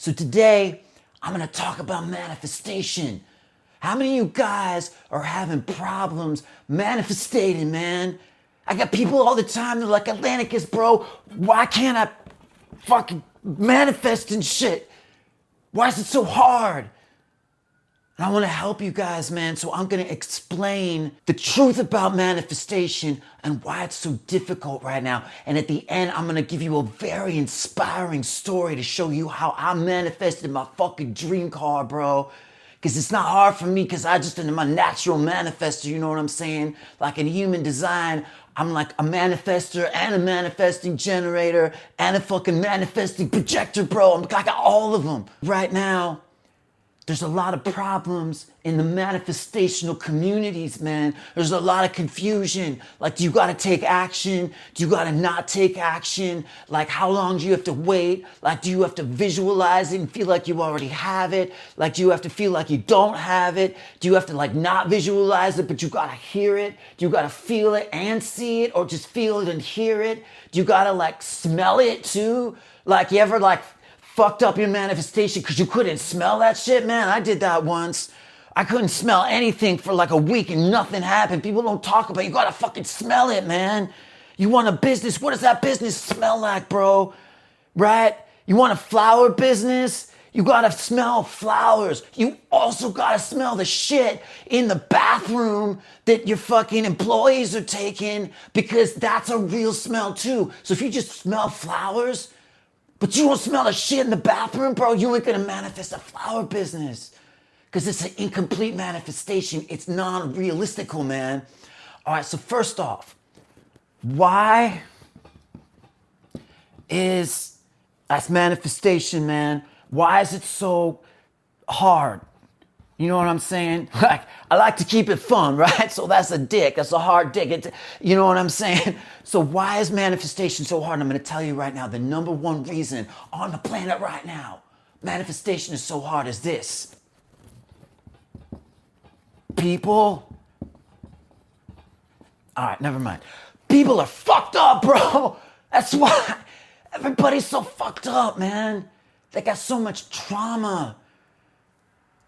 So today, I'm gonna talk about manifestation. How many of you guys are having problems manifesting, man? I got people all the time, they're like, Atlanticus, bro, why can't I fucking manifest and shit? Why is it so hard? And I want to help you guys, man. So I'm going to explain the truth about manifestation and why it's so difficult right now. And at the end, I'm going to give you a very inspiring story to show you how I manifested my fucking dream car, bro. Because it's not hard for me because I just am my natural manifester, you know what I'm saying? Like in human design, I'm like a manifester and a manifesting generator and a fucking manifesting projector, bro. I got all of them. Right now, there's a lot of problems in the manifestational communities, man. There's a lot of confusion. Like, do you gotta take action? Do you gotta not take action? Like, how long do you have to wait? Like, do you have to visualize it and feel like you already have it? Like, do you have to feel like you don't have it? Do you have to like not visualize it, but you gotta hear it? Do you gotta feel it and see it, or just feel it and hear it? Do you gotta like smell it too? Like, you ever like fucked up your manifestation because you couldn't smell that shit, man? I did that once. I couldn't smell anything for like a week and nothing happened. People don't talk about it. You gotta fucking smell it, man. You want a business? What does that business smell like, bro? Right? You want a flower business? You gotta smell flowers. You also gotta smell the shit in the bathroom that your fucking employees are taking, because that's a real smell too. So if you just smell flowers, but you don't smell the shit in the bathroom, bro, you ain't gonna manifest a flower business. Because it's an incomplete manifestation. It's non-realistical, man. All right, so first off, why is that's manifestation, man? Why is it so hard? You know what I'm saying? Like, I like to keep it fun, right? So that's a dick. That's a hard dick. You know what I'm saying? So why is manifestation so hard? And I'm going to tell you right now, the number one reason on the planet right now manifestation is so hard is this. People. All right, never mind. People are fucked up, bro. That's why everybody's so fucked up, man. They got so much trauma.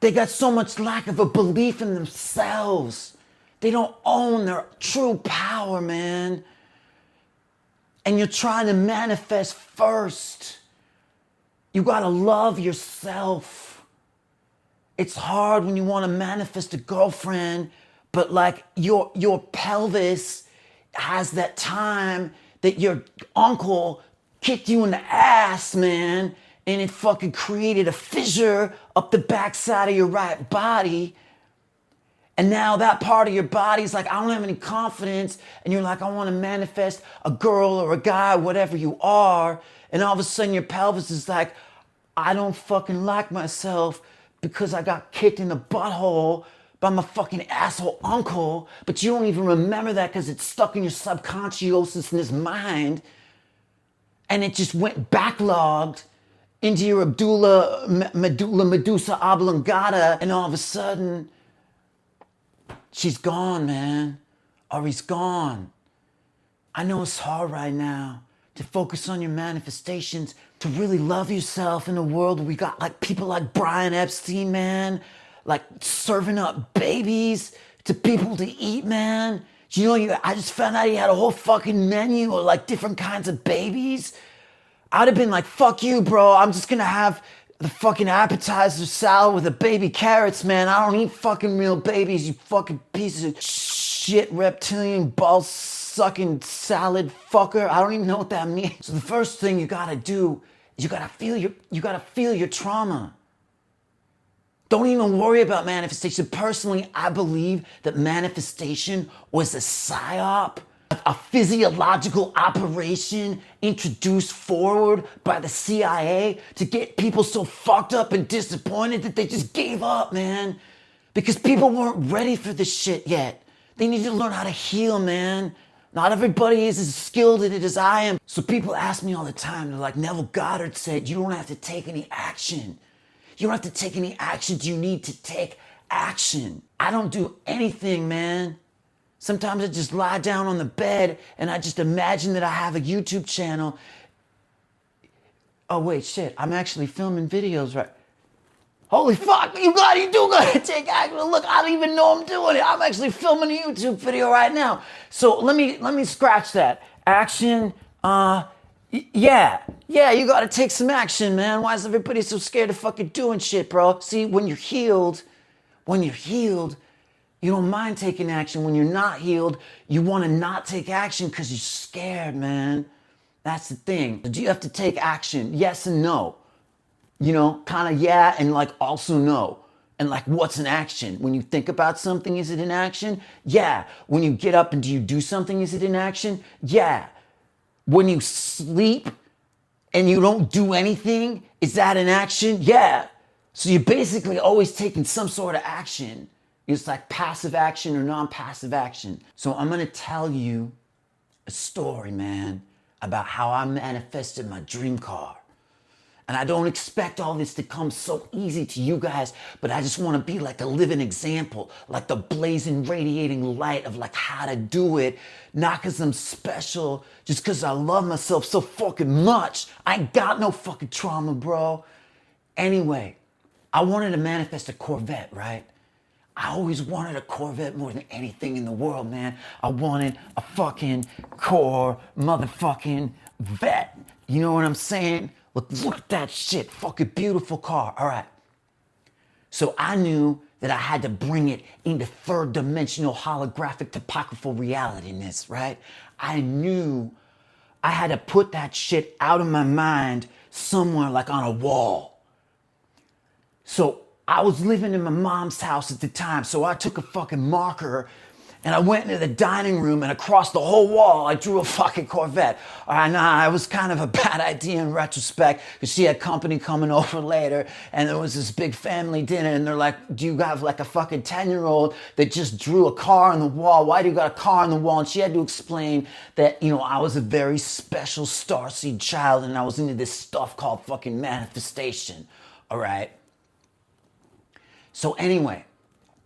They got so much lack of a belief in themselves. They don't own their true power, man. And you're trying to manifest first. You gotta love yourself. It's hard when you want to manifest a girlfriend, but like your pelvis has that time that your uncle kicked you in the ass, man, and it fucking created a fissure up the backside of your right body. And now that part of your body's like, I don't have any confidence. And you're like, I want to manifest a girl or a guy, whatever you are. And all of a sudden your pelvis is like, I don't fucking like myself because I got kicked in the butthole by my fucking asshole uncle. But you don't even remember that because it's stuck in your subconscious in his mind. And it just went backlogged into your medulla medusa oblongata, and all of a sudden, she's gone, man. Or he's gone. I know it's hard right now to focus on your manifestations, to really love yourself in a world where we got like people like Brian Epstein, man, like serving up babies to people to eat, man. You know, I just found out he had a whole fucking menu of like different kinds of babies. I'd have been like, fuck you, bro. I'm just gonna have the fucking appetizer salad with the baby carrots, man. I don't eat fucking real babies, you fucking piece of shit reptilian ball sucking salad fucker. I don't even know what that means. So the first thing you gotta do is you gotta feel your trauma. Don't even worry about manifestation. Personally, I believe that manifestation was a psyop, a physiological operation introduced forward by the CIA to get people so fucked up and disappointed that they just gave up, man. Because people weren't ready for this shit yet. They need to learn how to heal, man. Not everybody is as skilled at it as I am. So people ask me all the time, they're like, Neville Goddard said, you don't have to take any action. You don't have to take any action. You need to take action. I don't do anything, man. Sometimes I just lie down on the bed and I just imagine that I have a YouTube channel Oh wait, shit, I'm actually filming videos right. Holy fuck, you do gotta take action. Look, I don't even know I'm doing it. I'm actually filming a YouTube video right now. So let me scratch that. Action, yeah, you gotta take some action, man. Why is everybody so scared of fucking doing shit, bro? See, when you're healed, you don't mind taking action. When you're not healed, you wanna not take action because you're scared, man. That's the thing. Do you have to take action? Yes and no. You know, kind of yeah and like also no. And like, what's an action? When you think about something, is it an action? Yeah. When you get up and do you do something, is it an action? Yeah. When you sleep and you don't do anything, is that an action? Yeah. So you're basically always taking some sort of action. It's like passive action or non-passive action. So I'm gonna tell you a story, man, about how I manifested my dream car. And I don't expect all this to come so easy to you guys, but I just want to be like a living example, like the blazing, radiating light of like how to do it. Not because I'm special, just because I love myself so fucking much. I ain't got no fucking trauma, bro. Anyway, I wanted to manifest a Corvette, right? I always wanted a Corvette more than anything in the world, man. I wanted a fucking motherfucking vet. You know what I'm saying? Look at that shit. Fucking beautiful car. All right. So I knew that I had to bring it into third dimensional holographic topographical reality-ness, right? I knew I had to put that shit out of my mind somewhere like on a wall. So I was living in my mom's house at the time, so I took a fucking marker and I went into the dining room and across the whole wall, I drew a fucking Corvette. All right, nah, it was kind of a bad idea in retrospect because she had company coming over later and there was this big family dinner and they're like, do you have like a fucking 10-year-old that just drew a car on the wall? Why do you got a car on the wall? And she had to explain that, you know, I was a very special starseed child and I was into this stuff called fucking manifestation. All right. So anyway,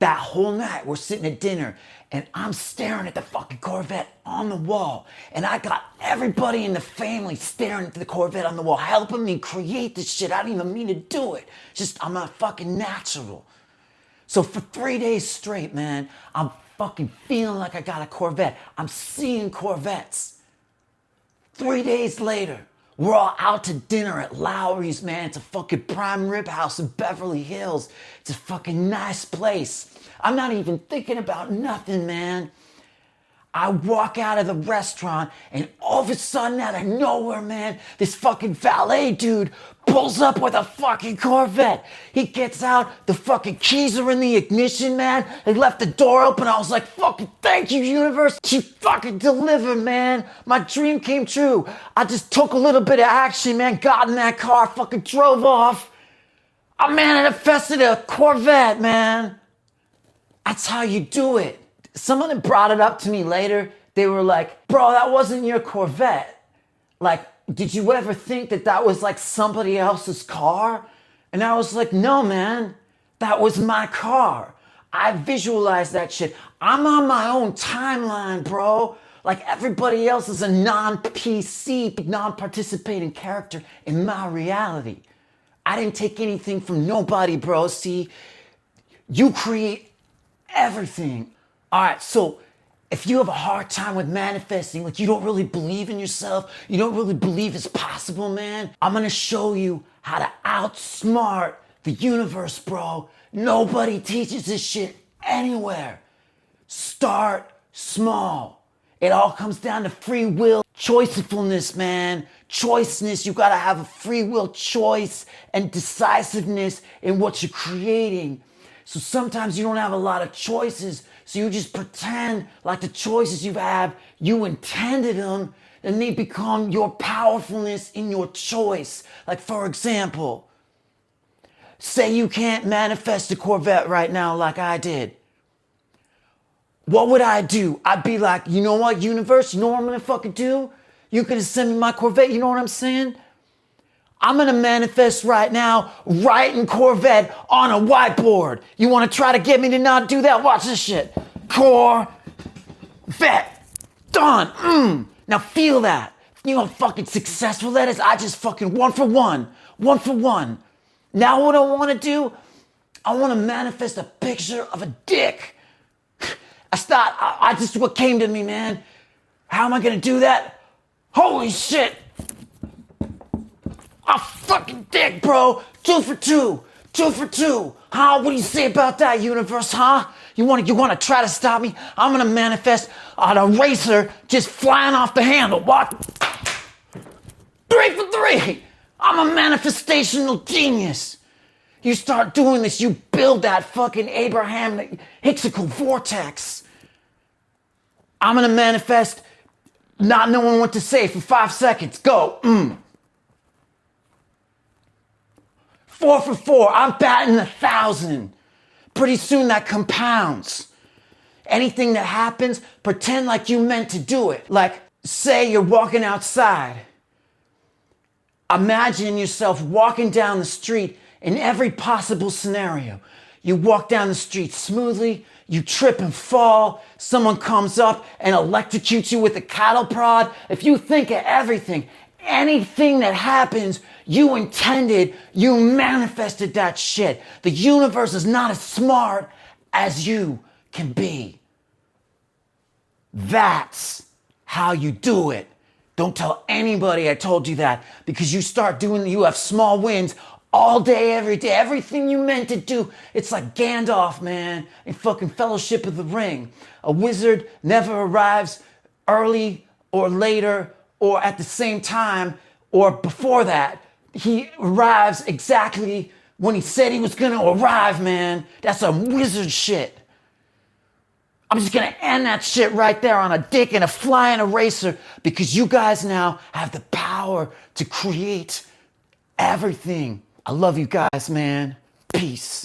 that whole night we're sitting at dinner and I'm staring at the fucking Corvette on the wall. And I got everybody in the family staring at the Corvette on the wall, helping me create this shit. I didn't even mean to do it. Just, I'm a fucking natural. So for 3 days straight, man, I'm fucking feeling like I got a Corvette. I'm seeing Corvettes. 3 days later, we're all out to dinner at Lowry's, man. It's a fucking prime rib house in Beverly Hills. It's a fucking nice place. I'm not even thinking about nothing, man. I walk out of the restaurant and all of a sudden out of nowhere, man, this fucking valet dude pulls up with a fucking Corvette. He gets out, the fucking keys are in the ignition, man. He left the door open. I was like, fucking thank you, universe. You fucking delivered, man. My dream came true. I just took a little bit of action, man. Got in that car, fucking drove off. I manifested a Corvette, man. That's how you do it. Someone brought it up to me later. They were like, bro, that wasn't your Corvette. Like, did you ever think that that was like somebody else's car? And I was like, no, man, that was my car. I visualized that shit. I'm on my own timeline, bro. Like everybody else is a non-PC, non-participating character in my reality. I didn't take anything from nobody, bro. See, you create everything. All right, so if you have a hard time with manifesting, like you don't really believe in yourself, you don't really believe it's possible, man, I'm gonna show you how to outsmart the universe, bro. Nobody teaches this shit anywhere. Start small. It all comes down to free will, choicefulness, man. Choiceness, you gotta have a free will choice and decisiveness in what you're creating. So sometimes you don't have a lot of choices, so you just pretend like the choices you have, you intended them, and they become your powerfulness in your choice. Like for example, say you can't manifest a Corvette right now like I did. What would I do? I'd be like, you know what, universe, you know what I'm gonna fucking do? You're gonna send me my Corvette, you know what I'm saying? I'm gonna manifest right now, writing Corvette on a whiteboard. You wanna try to get me to not do that? Watch this shit. Corvette. Done. Now feel that. You know how fucking successful that is? I just fucking one for one. One for one. Now what I want to do? I want to manifest a picture of a dick. I just, what came to me, man. How am I going to do that? Holy shit. A fucking dick, bro. 2 for 2. 2 for 2. Huh? What do you say about that, universe, huh? You want to try to stop me? I'm going to manifest an eraser just flying off the handle. What? 3 for 3. I'm a manifestational genius. You start doing this, you build that fucking Abraham Hicksical vortex. I'm going to manifest not knowing what to say for 5 seconds. Go. 4 for 4. I'm batting 1,000. Pretty soon that compounds. Anything that happens, pretend like you meant to do it. Like, say you're walking outside. Imagine yourself walking down the street in every possible scenario. You walk down the street smoothly, you trip and fall, someone comes up and electrocutes you with a cattle prod. If you think of everything, anything that happens, you intended, you manifested that shit. The universe is not as smart as you can be. That's how you do it. Don't tell anybody I told you that, because you start doing, you have small wins all day, every day. Everything you meant to do. It's like Gandalf, man, in fucking Fellowship of the Ring. A wizard never arrives early or later or at the same time or before that. He arrives exactly when he said he was gonna arrive, man. That's some wizard shit. I'm just gonna end that shit right there on a dick and a flying eraser, because you guys now have the power to create everything. I love you guys, man. Peace.